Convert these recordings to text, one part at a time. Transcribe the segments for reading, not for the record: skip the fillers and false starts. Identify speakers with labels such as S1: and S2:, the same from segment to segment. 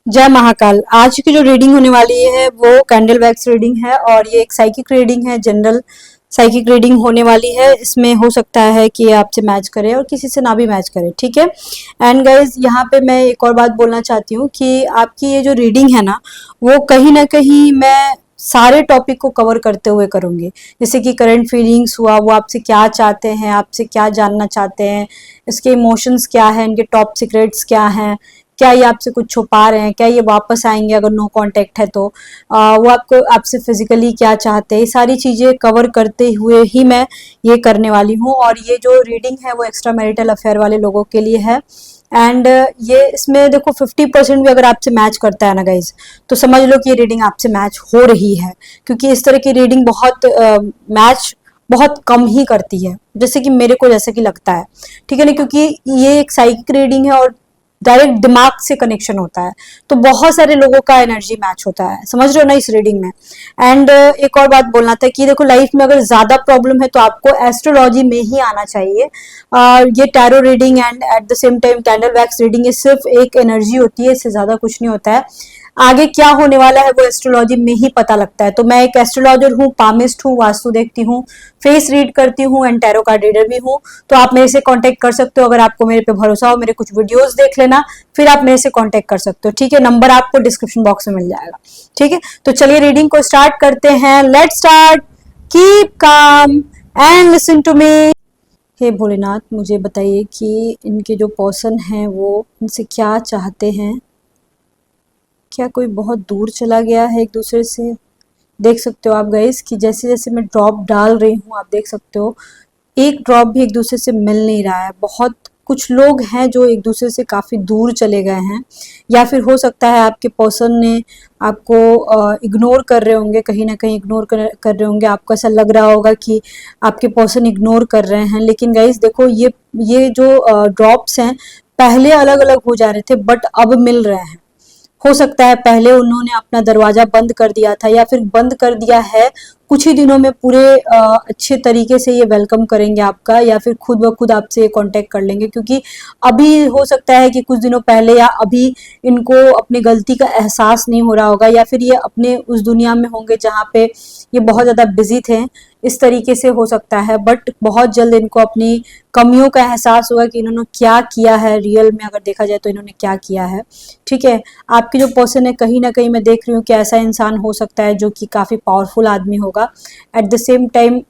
S1: जय महाकाल। आज की जो रीडिंग होने वाली है वो कैंडल वैक्स रीडिंग है और ये एक साइकिक रीडिंग है, जनरल साइकिक रीडिंग होने वाली है। इसमें हो सकता है कि ये आपसे मैच करे और किसी से ना भी मैच करे, ठीक है। एंड गाइज यहाँ पे मैं एक और बात बोलना चाहती हूँ कि आपकी ये जो रीडिंग है ना, वो कहीं ना कहीं मैं सारे टॉपिक को कवर करते हुए करूँगी। जैसे कि करंट फीलिंग्स हुआ, वो आपसे क्या चाहते हैं, आपसे क्या जानना चाहते हैं, इसके इमोशंस क्या हैं, इनके टॉप सीक्रेट्स क्या हैं, क्या ये आपसे कुछ छुपा रहे हैं, क्या ये वापस आएंगे अगर नो कांटेक्ट है तो वो आपको आपसे फिजिकली क्या चाहते हैं, ये सारी चीज़ें कवर करते हुए ही मैं ये करने वाली हूँ। और ये जो रीडिंग है वो एक्स्ट्रा मैरिटल अफेयर वाले लोगों के लिए है। एंड ये इसमें देखो 50% भी अगर आपसे मैच करता है ना गाइज, तो समझ लो कि ये रीडिंग आपसे मैच हो रही है, क्योंकि इस तरह की रीडिंग बहुत मैच बहुत कम ही करती है, जैसे कि मेरे को जैसे कि लगता है, ठीक है ना, क्योंकि ये एक साइकिक रीडिंग है और डायरेक्ट दिमाग से कनेक्शन होता है, तो बहुत सारे लोगों का एनर्जी मैच होता है, समझ रहे हो ना इस रीडिंग में। एंड एक और बात बोलना था कि देखो लाइफ में अगर ज्यादा प्रॉब्लम है तो आपको एस्ट्रोलॉजी में ही आना चाहिए। ये tarot reading and at the same time candle wax reading, ये सिर्फ एक एनर्जी होती है, इससे ज्यादा कुछ नहीं होता है। आगे क्या होने वाला है वो एस्ट्रोलॉजी में ही पता लगता है। तो मैं एक एस्ट्रोलॉजर हूँ, पामिस्ट हूँ, वास्तु देखती हूँ, फेस रीड करती हूँ एंड टैरो कार्ड रीडर भी हूँ। तो आप मेरे से कांटेक्ट कर सकते हो, अगर आपको मेरे पे भरोसा हो, मेरे कुछ वीडियोस देख लेना, फिर आप मेरे से कांटेक्ट कर सकते हो, ठीक है। नंबर आपको डिस्क्रिप्शन बॉक्स में मिल जाएगा, ठीक है। तो चलिए रीडिंग को स्टार्ट करते हैं। Let's start. Keep calm and listen to me. हे भोलेनाथ, मुझे बताइए कि इनके जो पर्सन हैं वो इनसे क्या चाहते हैं। क्या कोई बहुत दूर चला गया है एक दूसरे से? देख सकते हो आप गाइस कि जैसे जैसे मैं ड्रॉप डाल रही हूँ, आप देख सकते हो एक ड्रॉप भी एक दूसरे से मिल नहीं रहा है। बहुत कुछ लोग हैं जो एक दूसरे से काफ़ी दूर चले गए हैं, या फिर हो सकता है आपके पर्सन ने आपको इग्नोर कर रहे होंगे, कहीं ना कहीं इग्नोर कर रहे होंगे। आपको ऐसा लग रहा होगा कि आपके पर्सन इग्नोर कर रहे हैं, लेकिन गाइस देखो ये जो ड्रॉप्स हैं पहले अलग अलग हो जा रहे थे बट अब मिल रहे हैं। हो सकता है पहले उन्होंने अपना दरवाजा बंद कर दिया था, या फिर बंद कर दिया है, कुछ ही दिनों में पूरे अच्छे तरीके से ये वेलकम करेंगे आपका, या फिर खुद ब खुद आपसे कांटेक्ट कर लेंगे। क्योंकि अभी हो सकता है कि कुछ दिनों पहले या अभी इनको अपनी गलती का एहसास नहीं हो रहा होगा, या फिर ये अपने उस दुनिया में होंगे जहाँ पे ये बहुत ज़्यादा बिजी थे, इस तरीके से हो सकता है। बट बहुत जल्द इनको अपनी कमियों का एहसास होगा कि इन्होंने क्या किया है रियल में, अगर देखा जाए तो इन्होंने क्या किया है, ठीक है। आपके जो पर्सन है कहीं ना कहीं मैं देख रही हूँ कि ऐसा इंसान हो सकता है जो कि काफ़ी पावरफुल आदमी होगा। एट द सेम टाइम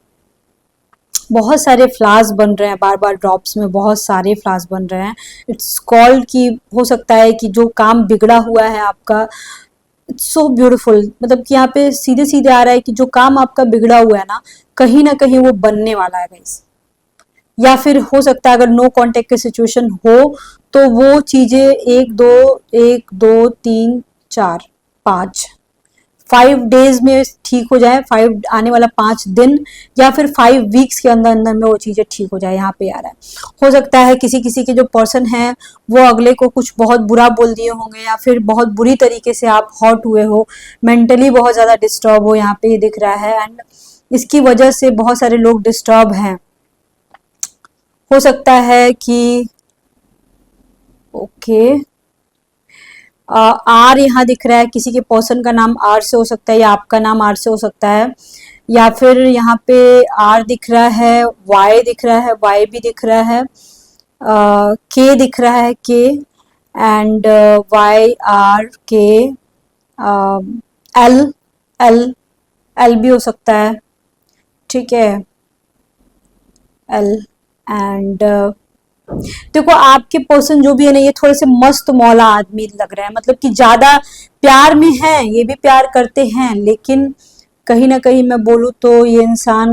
S1: बहुत सारे फ्लावर्स बन रहे हैं, बार बार ड्रॉप्स में बहुत सारे फ्लावर्स बन रहे हैं। इट्स कॉल्ड कि हो सकता है कि जो काम बिगड़ा हुआ है आपका, इट्स सो ब्यूटीफुल, मतलब कि यहाँ पे सीधे सीधे आ रहा है कि जो काम आपका बिगड़ा हुआ है ना कहीं वो बनने वाला है गाइस। या फिर हो सकता है अगर नो कांटेक्ट की सिचुएशन हो तो वो चीजें एक दो तीन चार पाँच 5 डेज में ठीक हो जाए, 5 आने वाला 5 दिन, या फिर 5 वीक्स के अंदर अंदर में वो चीजें ठीक हो जाए, यहाँ पे आ रहा है। हो सकता है किसी किसी के जो पर्सन है वो अगले को कुछ बहुत बुरा बोल दिए होंगे, या फिर बहुत बुरी तरीके से आप हॉट हुए हो, मेंटली बहुत ज्यादा डिस्टर्ब हो, यहाँ पे ये दिख रहा है। एंड इसकी वजह से बहुत सारे लोग डिस्टर्ब हैं। हो सकता है कि ओके आर यहाँ दिख रहा है, किसी के पर्सन का नाम आर से हो सकता है, या आपका नाम आर से हो सकता है, या फिर यहाँ पे आर दिख रहा है, वाई दिख रहा है, वाई भी दिख रहा है, के दिख रहा है, के एंड वाई आर के, एल एल एल भी हो सकता है, ठीक है, एल एंड देखो आपके पर्सन जो भी है ना, ये थोड़े से मस्त मौला आदमी लग रहे हैं, मतलब कि ज्यादा प्यार में है, ये भी प्यार करते हैं, लेकिन कहीं ना कहीं मैं बोलूँ तो ये इंसान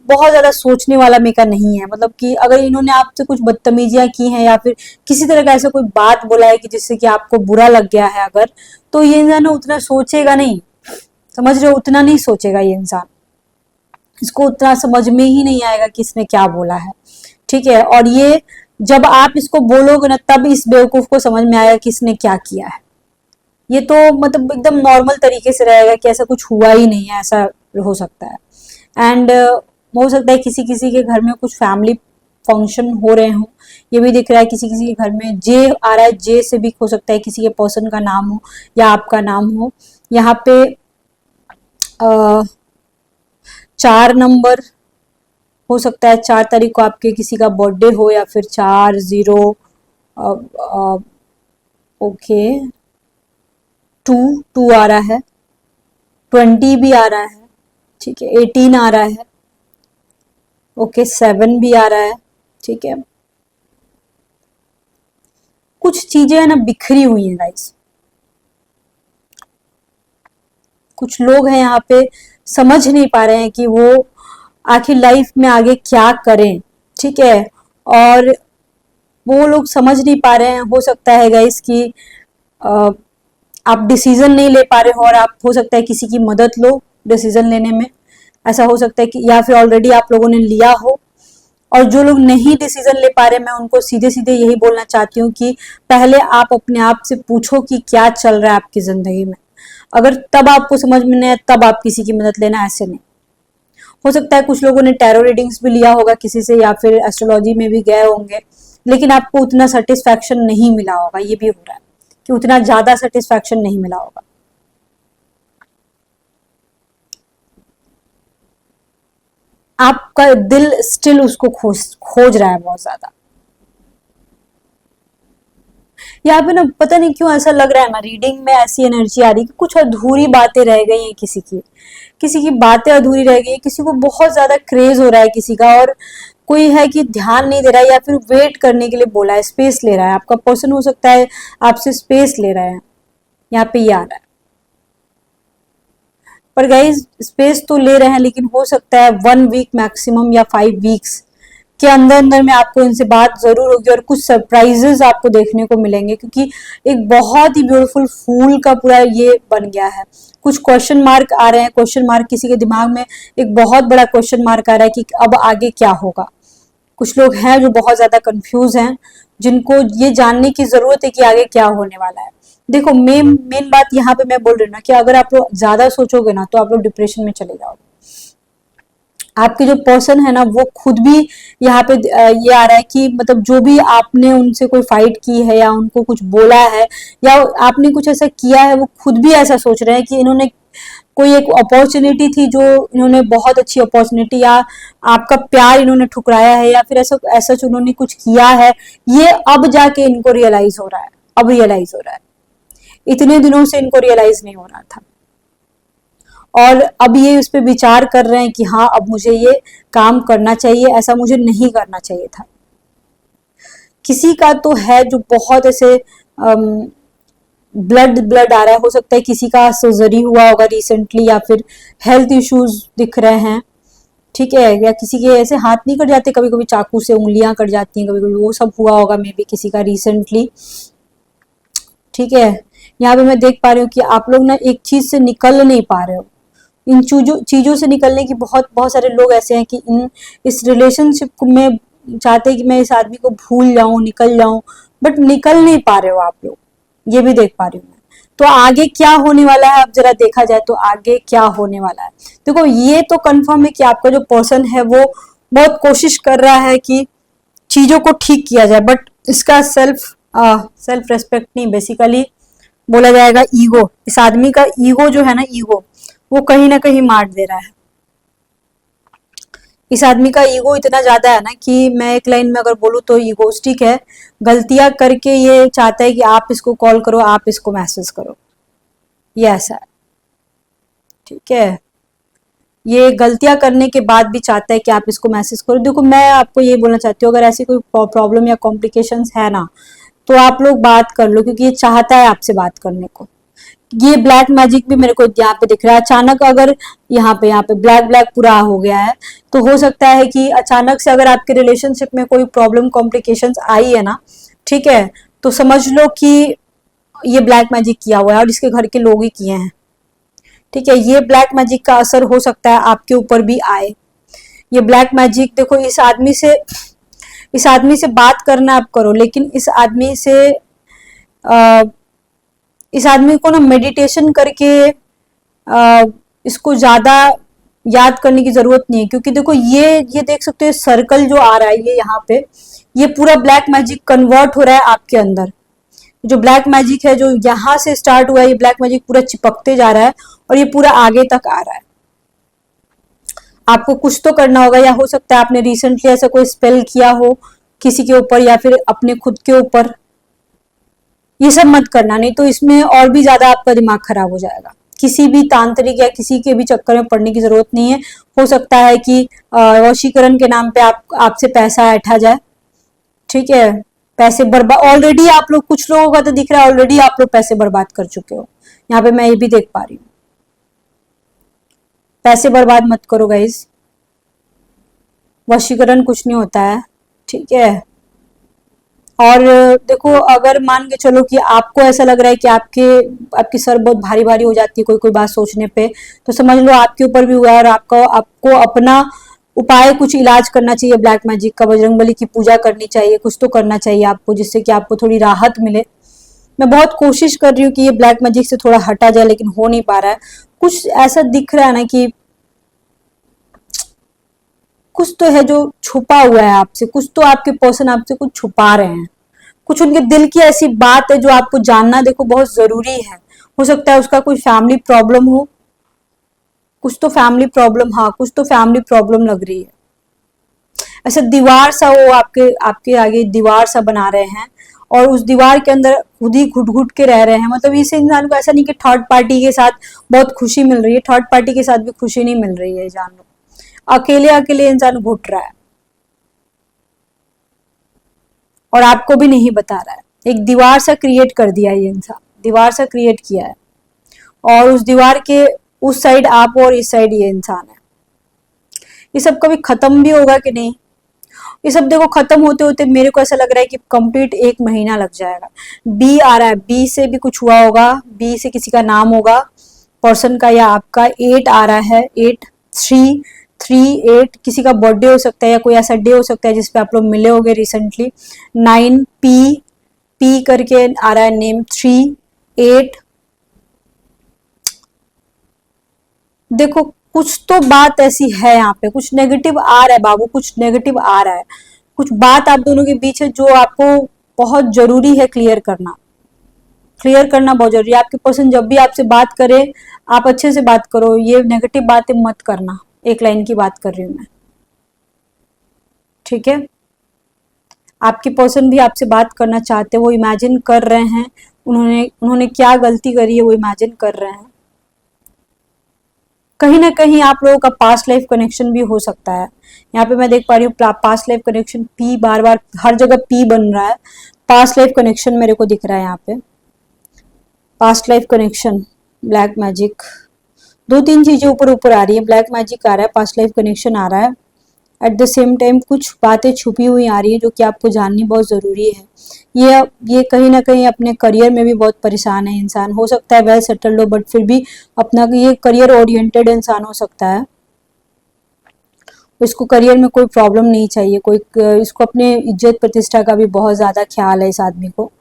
S1: बहुत ज्यादा सोचने वाला मेका नहीं है। मतलब कि अगर इन्होंने आपसे कुछ बदतमीजियां की हैं, या फिर किसी तरह का ऐसा कोई बात बोला है कि जिससे कि आपको बुरा लग गया है अगर, तो ये इंसान उतना सोचेगा नहीं, समझ रहे हो, उतना नहीं सोचेगा ये इंसान, इसको उतना समझ में ही नहीं आएगा कि इसने क्या बोला है, ठीक है। और ये जब आप इसको बोलोगे ना, तब इस बेवकूफ को समझ में आएगा कि इसने क्या किया है। ये तो मतलब एकदम नॉर्मल तरीके से रहेगा कि ऐसा कुछ हुआ ही नहीं है, ऐसा हो सकता है। एंड हो सकता है किसी किसी के घर में कुछ फैमिली फंक्शन हो रहे हों, ये भी दिख रहा है किसी किसी के घर में जे आ रहा है, जे से भी हो सकता है किसी के पर्सन का नाम हो या आपका नाम हो। यहाँ पे 4 नंबर हो सकता है, 4 तारीख को आपके किसी का बर्थडे हो, या फिर 4-0, ओके 2 आ रहा है, 20 भी आ रहा है, ठीक है, 18 आ रहा है, ओके 7 भी आ रहा है, ठीक है। कुछ चीजें है ना बिखरी हुई हैं गाइस, कुछ लोग हैं यहाँ पे समझ नहीं पा रहे हैं कि वो आखिर लाइफ में आगे क्या करें, ठीक है। और वो लोग समझ नहीं पा रहे हैं, हो सकता है गाइस कि आप डिसीजन नहीं ले पा रहे हो, और आप हो सकता है किसी की मदद लो डिसीजन लेने में, ऐसा हो सकता है कि या फिर ऑलरेडी आप लोगों ने लिया हो। और जो लोग नहीं डिसीजन ले पा रहे, मैं उनको सीधे सीधे यही बोलना चाहती हूँ कि पहले आप अपने आप से पूछो कि क्या चल रहा है आपकी जिंदगी में। अगर तब आपको समझ में नहीं आए तब आप किसी की मदद लेना, ऐसे नहीं। हो सकता है कुछ लोगों ने टैरो रीडिंग्स भी लिया होगा किसी से, या फिर एस्ट्रोलॉजी में भी गए होंगे, लेकिन आपको उतना सेटिस्फैक्शन नहीं मिला होगा। ये भी हो रहा है कि उतना ज्यादा सेटिस्फैक्शन नहीं मिला होगा। आपका दिल स्टिल उसको खोज रहा है बहुत ज्यादा। यहाँ पे ना पता नहीं क्यों ऐसा लग रहा है ना, रीडिंग में ऐसी एनर्जी आ रही है कि कुछ अधूरी बातें रह गई हैं, किसी की बातें अधूरी रह गई है, किसी को बहुत ज्यादा क्रेज हो रहा है किसी का, और कोई है कि ध्यान नहीं दे रहा है, या फिर वेट करने के लिए बोला है, स्पेस ले रहा है। आपका पर्सन हो सकता है आपसे स्पेस ले रहा है, यहाँ पे ये आ रहा है। पर गाइज स्पेस तो ले रहे हैं, लेकिन हो सकता है 1 वीक मैक्सिमम या 5 वीक्स के अंदर अंदर में आपको इनसे बात जरूर होगी, और कुछ सरप्राइजेस आपको देखने को मिलेंगे, क्योंकि एक बहुत ही ब्यूटीफुल फूल का पूरा ये बन गया है। कुछ क्वेश्चन मार्क आ रहे हैं, क्वेश्चन मार्क किसी के दिमाग में एक बहुत बड़ा क्वेश्चन मार्क आ रहा है कि अब आगे क्या होगा। कुछ लोग हैं जो बहुत ज्यादा कंफ्यूज हैं, जिनको ये जानने की जरूरत है कि आगे क्या होने वाला है। देखो मेन बात यहाँ पे मैं बोल रही हूँ ना कि अगर आप लोग ज्यादा सोचोगे ना तो आप लोग डिप्रेशन में चले जाओगे। आपके जो पर्सन है ना वो खुद भी यहाँ पे ये आ रहा है कि मतलब जो भी आपने उनसे कोई फाइट की है या उनको कुछ बोला है या आपने कुछ ऐसा किया है, वो खुद भी ऐसा सोच रहे हैं कि इन्होंने कोई एक अपॉर्चुनिटी थी जो इन्होंने बहुत अच्छी अपॉर्चुनिटी, या आपका प्यार इन्होंने ठुकराया है, या फिर ऐसा ऐसा उन्होंने कुछ किया है, ये अब जाके इनको रियलाइज हो रहा है। अब रियलाइज हो रहा है, इतने दिनों से इनको रियलाइज नहीं हो रहा था, और अब ये उस पर विचार कर रहे हैं कि हाँ अब मुझे ये काम करना चाहिए, ऐसा मुझे नहीं करना चाहिए था। किसी का तो है जो बहुत ऐसे ब्लड ब्लड आ रहा है, हो सकता है किसी का सर्जरी हुआ होगा रिसेंटली, या फिर हेल्थ इश्यूज दिख रहे हैं, ठीक है, या किसी के ऐसे हाथ नहीं कट जाते, कभी कभी चाकू से उंगलियां कट जाती हैं, कभी कभी वो सब हुआ होगा मे बी किसी का रिसेंटली, ठीक है। यहाँ पे मैं देख पा रही हूँ कि आप लोग ना एक चीज से निकल नहीं पा रहे हो। इन चीजों से निकलने की बहुत बहुत सारे लोग ऐसे हैं कि इस रिलेशनशिप में चाहते हैं कि मैं इस आदमी को भूल जाऊं, निकल जाऊं, बट निकल नहीं पा रहे हो आप लोग, ये भी देख पा रही हूँ मैं। तो आगे क्या होने वाला है अब जरा देखा जाए तो आगे क्या होने वाला है। देखो ये तो कंफर्म है कि आपका जो पर्सन है वो बहुत कोशिश कर रहा है कि चीजों को ठीक किया जाए, बट इसका सेल्फ रेस्पेक्ट नहीं, बेसिकली बोला जाएगा ईगो, इस आदमी का ईगो जो है ना, ईगो वो कहीं ना कहीं मार दे रहा है। इस आदमी का ईगो इतना ज्यादा है ना कि मैं एक लाइन में अगर बोलूँ तो ईगोस्टिक है, गलतियां करके ये चाहता है कि आप इसको कॉल करो, आप इसको मैसेज करो, ये ऐसा है, ठीक है। ये गलतियां करने के बाद भी चाहता है कि आप इसको मैसेज करो। देखो मैं आपको ये बोलना चाहती हूँ, अगर ऐसी कोई प्रॉब्लम या कॉम्प्लिकेशंस है ना तो आप लोग बात कर लो, क्योंकि ये चाहता है आपसे बात करने को। ये ब्लैक मैजिक भी मेरे को यहाँ पे दिख रहा है। अचानक अगर यहाँ पे ब्लैक ब्लैक पूरा हो गया है, तो हो सकता है कि अचानक से अगर आपके रिलेशनशिप में कोई प्रॉब्लम कॉम्प्लिकेशंस आई है ना, ठीक है, तो समझ लो कि ये ब्लैक मैजिक किया हुआ है और इसके घर के लोग ही किए हैं, ठीक है। ये ब्लैक मैजिक का असर हो सकता है आपके ऊपर भी आए। ये ब्लैक मैजिक देखो, इस आदमी से बात करना आप करो, लेकिन इस आदमी को ना मेडिटेशन करके इसको ज्यादा याद करने की जरूरत नहीं है, क्योंकि देखो ये देख सकते हो सर्कल जो आ रहा है ये यहाँ पे, ये पूरा ब्लैक मैजिक कन्वर्ट हो रहा है आपके अंदर। जो ब्लैक मैजिक है जो यहाँ से स्टार्ट हुआ है, ये ब्लैक मैजिक पूरा चिपकते जा रहा है और ये पूरा आगे तक आ रहा है। आपको कुछ तो करना होगा, या हो सकता है आपने रिसेंटली ऐसा कोई स्पेल किया हो किसी के ऊपर या फिर अपने खुद के ऊपर। ये सब मत करना, नहीं तो इसमें और भी ज्यादा आपका दिमाग खराब हो जाएगा। किसी भी तांत्रिक या किसी के भी चक्कर में पड़ने की जरूरत नहीं है। हो सकता है कि वशीकरण के नाम पे आपसे पैसा ऐंठा जाए, ठीक है, पैसे बर्बाद। ऑलरेडी आप लोग, कुछ लोगों का तो दिख रहा है ऑलरेडी आप लोग पैसे बर्बाद कर चुके हो, यहाँ पे मैं ये भी देख पा रही हूँ। पैसे बर्बाद मत करो गाइस, वशीकरण कुछ नहीं होता है, ठीक है। और देखो, अगर मान के चलो कि आपको ऐसा लग रहा है कि आपकी सर बहुत भारी भारी हो जाती है कोई कोई बात सोचने पे, तो समझ लो आपके ऊपर भी हुआ है और आपको अपना उपाय, कुछ इलाज करना चाहिए ब्लैक मैजिक का। बजरंगबली की पूजा करनी चाहिए, कुछ तो करना चाहिए आपको, जिससे कि आपको थोड़ी राहत मिले। मैं बहुत कोशिश कर रही हूँ कि ये ब्लैक मैजिक से थोड़ा हटा जाए, लेकिन हो नहीं पा रहा है। कुछ ऐसा दिख रहा है ना कि कुछ तो है जो छुपा हुआ है आपसे, कुछ तो आपके पर्सन आपसे कुछ छुपा रहे हैं, कुछ उनके दिल की ऐसी बात है जो आपको जानना देखो बहुत जरूरी है। हो सकता है उसका कोई फैमिली प्रॉब्लम हो, कुछ तो फैमिली प्रॉब्लम, हाँ कुछ तो फैमिली प्रॉब्लम लग रही है। ऐसा दीवार सा वो आपके आपके आगे दीवार सा बना रहे हैं और उस दीवार के अंदर खुद ही घुट घुट के रह रहे हैं। मतलब इस इंसान को ऐसा नहीं कि थर्ड पार्टी के साथ बहुत खुशी मिल रही है, थर्ड पार्टी के साथ भी खुशी नहीं मिल रही है, जान लो। अकेले अकेले इंसान घुट रहा है और आपको भी नहीं बता रहा है। एक दीवार सा क्रिएट कर दिया ये इंसान, दीवार सा क्रिएट किया है और उस दीवार के उस साइड आप और इस साइड ये इंसान है। ये सब कभी खत्म भी होगा कि नहीं, ये सब देखो खत्म होते होते मेरे को ऐसा लग रहा है कि कंप्लीट 1 महीना लग जाएगा। बी आ रहा है, बी से भी कुछ हुआ होगा, बी से किसी का नाम होगा पर्सन का या आपका। 8 आ रहा है, 8 3 3 8 किसी का बर्थडे हो सकता है या कोई ऐसा डे हो सकता है जिसपे आप लोग मिले होंगे रिसेंटली। 9 पी पी करके आ रहा है नेम, 3 8। देखो कुछ तो बात ऐसी है यहाँ पे, कुछ नेगेटिव आ रहा है बाबू, कुछ नेगेटिव आ रहा है, कुछ बात आप दोनों के बीच है जो आपको बहुत जरूरी है क्लियर करना। क्लियर करना बहुत जरूरी है। आपके पर्सन जब भी आपसे बात करे, आप अच्छे से बात करो, ये नेगेटिव बातें मत करना। एक लाइन की बात कर रही हूं मैं, ठीक है। आपके पर्सन भी आपसे बात करना चाहते हैं, वो इमेजिन कर रहे हैं उन्होंने उन्होंने क्या गलती करी है, वो इमेजिन कर रहे हैं। कहीं ना कहीं आप लोगों का पास्ट लाइफ कनेक्शन भी हो सकता है। यहाँ पे मैं देख पा रही हूँ पास्ट लाइफ कनेक्शन, पी बार बार हर जगह पी बन रहा है। पास्ट लाइफ कनेक्शन मेरे को दिख रहा है यहाँ पे, past life connection, black magic. 2-3 चीजें ऊपर ऊपर आ रही है, ब्लैक मैजिक आ रहा है, पास्ट लाइफ कनेक्शन आ रहा है, एट द सेम टाइम कुछ बातें छुपी हुई आ रही है जो कि आपको जाननी बहुत जरूरी है। ये कहीं ना कहीं अपने करियर में भी बहुत परेशान है इंसान, हो सकता है वेल सेटल्ड हो बट फिर भी अपना ये करियर ओरिएंटेड इंसान हो सकता है। इसको करियर में कोई प्रॉब्लम नहीं चाहिए, कोई इसको अपने इज्जत प्रतिष्ठा का भी बहुत ज्यादा ख्याल है इस आदमी को।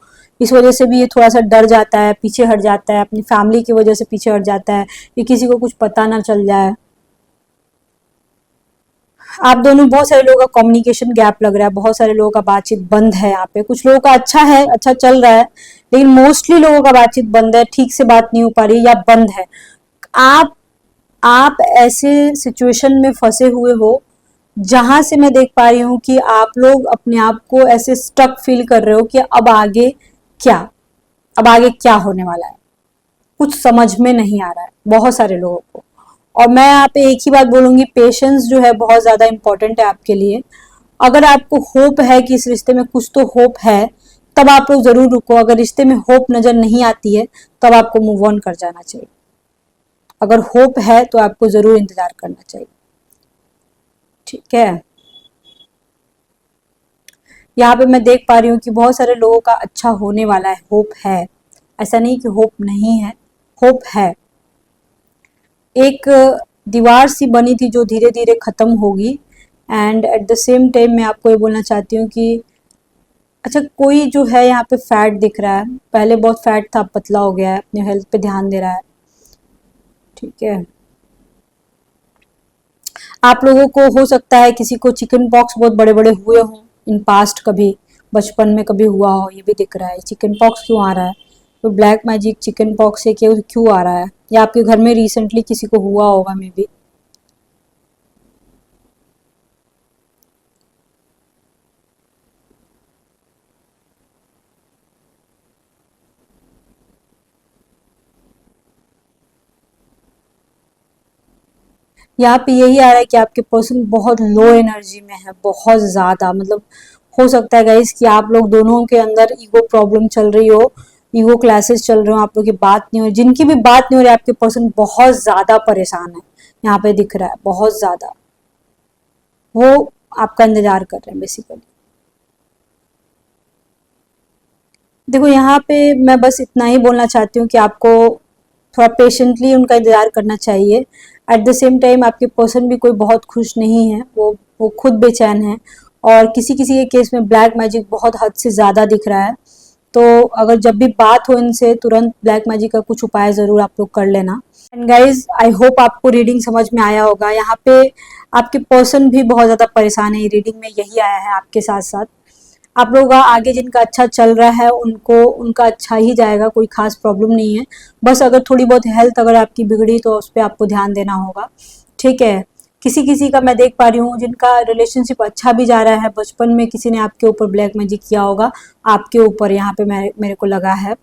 S1: इस वजह से भी ये थोड़ा सा डर जाता है, पीछे हट जाता है, अपनी फैमिली की वजह से पीछे हट जाता है कि किसी को कुछ पता ना चल जाए। आप दोनों, बहुत सारे लोगों का कम्युनिकेशन गैप लग रहा है, बहुत सारे लोगों का बातचीत बंद है यहाँ पे। कुछ लोगों का अच्छा है, अच्छा चल रहा है, लेकिन मोस्टली लोगों का बातचीत बंद है, ठीक से बात नहीं हो पा रही या बंद है। आप ऐसे सिचुएशन में फंसे हुए हो जहां से मैं देख पा रही हूँ कि आप लोग अपने आप को ऐसे स्टक फील कर रहे हो कि अब आगे क्या, अब आगे क्या होने वाला है, कुछ समझ में नहीं आ रहा है बहुत सारे लोगों को। और मैं यहाँ पे एक ही बात बोलूंगी, पेशेंस जो है बहुत ज्यादा इंपॉर्टेंट है आपके लिए। अगर आपको होप है कि इस रिश्ते में कुछ तो होप है, तब आप लोग जरूर रुको। अगर रिश्ते में होप नजर नहीं आती है तब आपको मूव ऑन कर जाना चाहिए। अगर होप है तो आपको जरूर इंतजार करना चाहिए, ठीक है। यहाँ पे मैं देख पा रही हूँ कि बहुत सारे लोगों का अच्छा होने वाला है, होप है, ऐसा नहीं कि होप नहीं है, होप है। एक दीवार सी बनी थी जो धीरे धीरे खत्म होगी। And at the same time मैं आपको ये बोलना चाहती हूँ कि अच्छा, कोई जो है यहाँ पे फैट दिख रहा है, पहले बहुत फैट था, पतला हो गया है, अपने हेल्थ पे ध्यान दे रहा है, ठीक है। आप लोगों को हो सकता है किसी को चिकन पॉक्स बहुत बड़े बड़े हुए हों इन पास्ट, कभी बचपन में कभी हुआ हो, ये भी दिख रहा है। चिकन पॉक्स क्यों आ रहा है? तो ब्लैक मैजिक चिकन पॉक्स से क्यों आ रहा है? या आपके घर में रिसेंटली किसी को हुआ होगा मे बी। यहाँ पे यही आ रहा है कि आपके पर्सन बहुत लो एनर्जी में है, बहुत ज्यादा, मतलब हो सकता है गाइस कि आप लोग दोनों के अंदर ईगो प्रॉब्लम चल रही हो, ईगो क्लासेस चल रहे हो, आप लोग की बात नहीं हो, जिनकी भी बात नहीं हो रही, आपके पर्सन बहुत ज्यादा परेशान है। यहाँ पे दिख रहा है बहुत ज्यादा, वो आपका इंतजार कर रहे हैं बेसिकली। देखो यहाँ पे मैं बस इतना ही बोलना चाहती हूँ कि आपको थोड़ा पेशेंटली उनका इंतजार करना चाहिए। एट द सेम टाइम आपके पर्सन भी कोई बहुत खुश नहीं है, वो खुद बेचैन है, और किसी किसी के केस में ब्लैक मैजिक बहुत हद से ज़्यादा दिख रहा है। तो अगर जब भी बात हो इनसे, तुरंत ब्लैक मैजिक का कुछ उपाय ज़रूर आप लोग कर लेना। एंड गाइज, आई होप आपको रीडिंग समझ में आया होगा। यहाँ पे आपके पर्सन भी बहुत ज़्यादा परेशान है, रीडिंग में यही आया है आपके साथ साथ। आप लोगों का आगे जिनका अच्छा चल रहा है उनको उनका अच्छा ही जाएगा, कोई खास प्रॉब्लम नहीं है। बस अगर थोड़ी बहुत हेल्थ अगर आपकी बिगड़ी तो उस पर आपको ध्यान देना होगा, ठीक है। किसी किसी का मैं देख पा रही हूँ जिनका रिलेशनशिप अच्छा भी जा रहा है, बचपन में किसी ने आपके ऊपर ब्लैक मैजिक किया होगा, आपके ऊपर यहाँ पे मेरे को लगा है।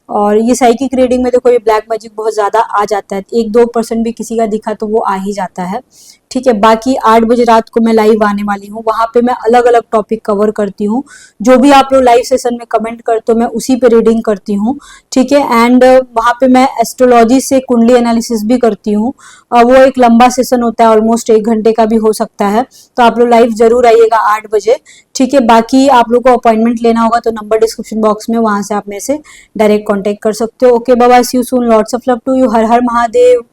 S1: और ये साइकिक रीडिंग में देखो ये ब्लैक मैजिक बहुत ज़्यादा आ जाता है, 1-2% भी किसी का दिखा तो वो आ ही जाता है, ठीक है। बाकी 8 बजे रात को मैं लाइव आने वाली हूँ, वहाँ पे मैं अलग अलग टॉपिक कवर करती हूँ। जो भी आप लोग लाइव सेशन में कमेंट करते हो मैं उसी पे रीडिंग करती हूँ, ठीक है। एंड वहाँ पे मैं एस्ट्रोलॉजी से कुंडली एनालिसिस भी करती हूँ। वो एक लंबा सेशन होता है, ऑलमोस्ट 1 घंटे का भी हो सकता है। तो आप लोग लाइव जरूर आइएगा 8 बजे, ठीक है। बाकी आप लोग को अपॉइंटमेंट लेना होगा तो नंबर डिस्क्रिप्शन बॉक्स में, वहां से आप मेरे से डायरेक्ट कॉन्टेक्ट कर सकते हो। Okay, bye bye, see you soon, lots of love to you, हर हर महादेव।